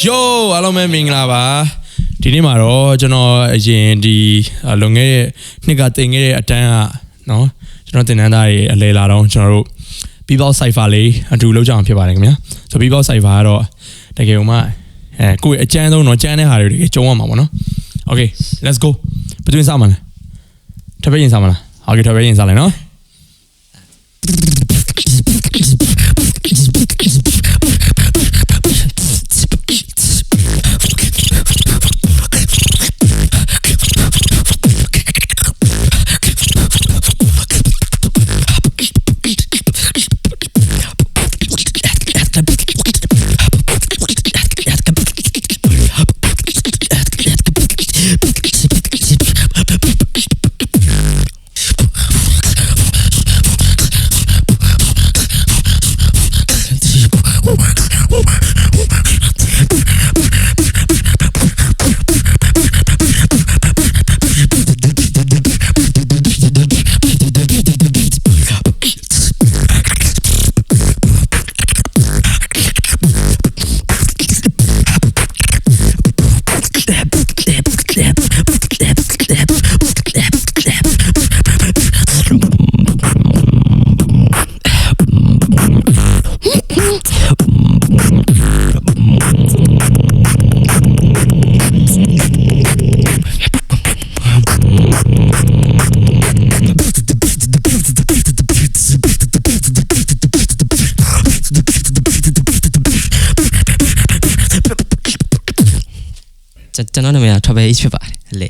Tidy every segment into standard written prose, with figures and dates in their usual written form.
Yo အားလုံးပဲမင်္ဂလာပါဒီနေ့မှာတော့ကျွန်တော်အရင်ဒီလွန်ခဲ့တဲ့နှစ်ကတင်ခဲ့တဲ့အတန်းကနော်ကျွန်တော်တင်တန်းသားတွေအလဲလာတော့ကျွန်တော်တို့ People Cipher လေးအတူလုပ်ကြအောင်ဖြစ်ပါတယ်ခင်ဗျာဆို People Cipher ကတော့တကယ်လို့မှကိုယ့်ရဲ့အကျန်းဆုံးတော့ကျန်းတဲ့ဟာတွေတကယ်ကျုံးရမှာပေါ့နော် Okay let's go ဘယ်သူစမှာလဲထပ်ပဲရင်စမှာလား Okay ထပ်ပဲရင်စလိုက်နော်ကျွန်တော်နာမည်က Travel H ဖြစ်ပါတယ်လေ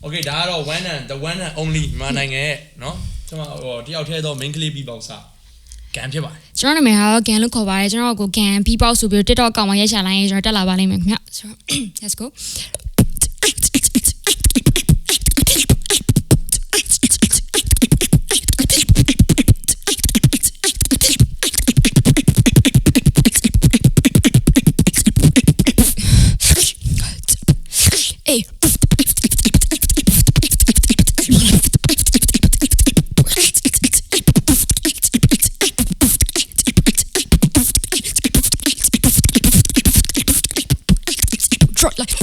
Okay ဒါကတော့ the one and only မြန်မာနိုင်ငံရဲ့เนาะကျွန်တော်တယောက်တည်းသော main clip ပြီးပေါ့စားကန်ဖြစ်ပါတယ်ကျွန်တော်နာမည်ကတော့ကန်လို့ခေါ်ပါတယ်ကျွန်တော်ကိုကန်ပြီးပေါ့ဆိုပြီး TikTok ကောင်မရိုက်ချလိုက်ရင်ကျွန်တော်တက်လာပါလိမ့်မယ်ခင်ဗျဆိုတော့ let's go Hey drop like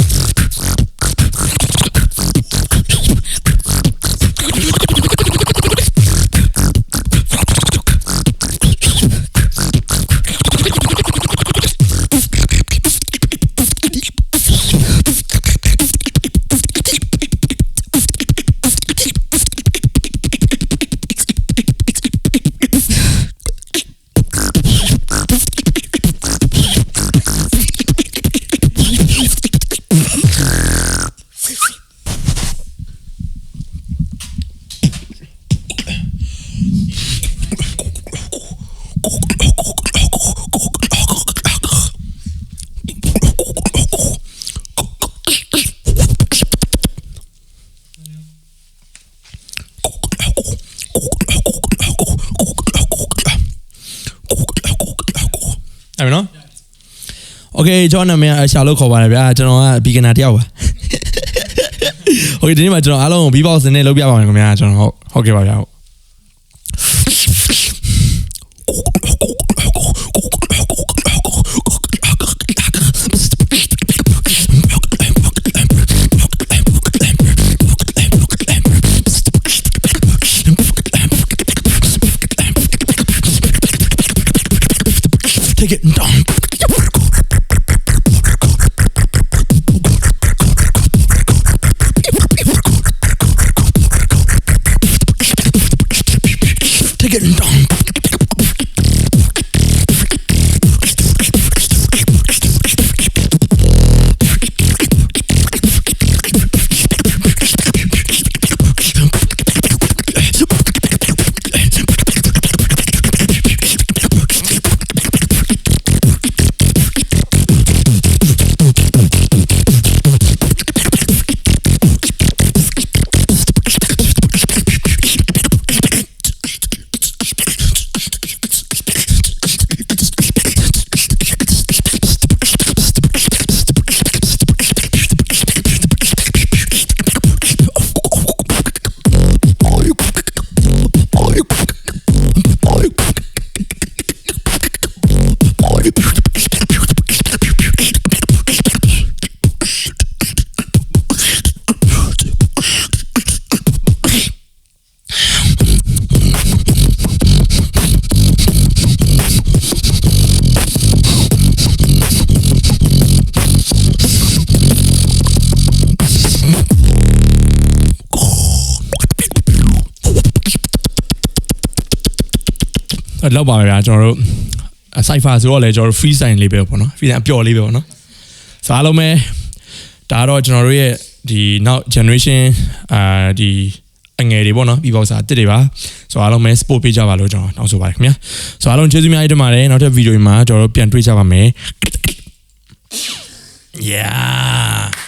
အဲ့နော် Okay ကျွန်တော်နာမည်အရှာလို့ခေါ်ပါတယ်ဗျာကျွန်တော်က beginner တယောက်ပါ ဟုတ်ဒီနေ့မှာကျွန်တော်အားလုံးကို beatbox နဲ့လုပ်ပြပါမယ်ခင်ဗျာကျွန်တော်ဟုတ်ကဲ့ပါဗျာ Take it down. Take it down.လောက်ပါပဲဗျာကျွန်တော်တို့ cipher ဆိုတော့လေကျွန်တော်တို့ free sign လေးပဲပေါ့နော် free sign အပျော်လေးပဲပေါ့နော်ဆိုအားလုံးပဲဒါတော့ကျွန်တော်တို့ရဲ့ဒီနောက် generation ဒီအငယ်တွေပေါ့နော် beatbox အတစ်တွေပါဆိုအားလုံးပဲ support ပေးကြပါလို့ကျွန်တော်တောင်းဆိုပါတယ်ခင်ဗျာဆိုအားလုံးကျေးဇူးများတင်ပါတယ်နောက်ထပ် video မှာကျွန်တော်တို့ပြန်တွေ့ကြပါမယ် yeah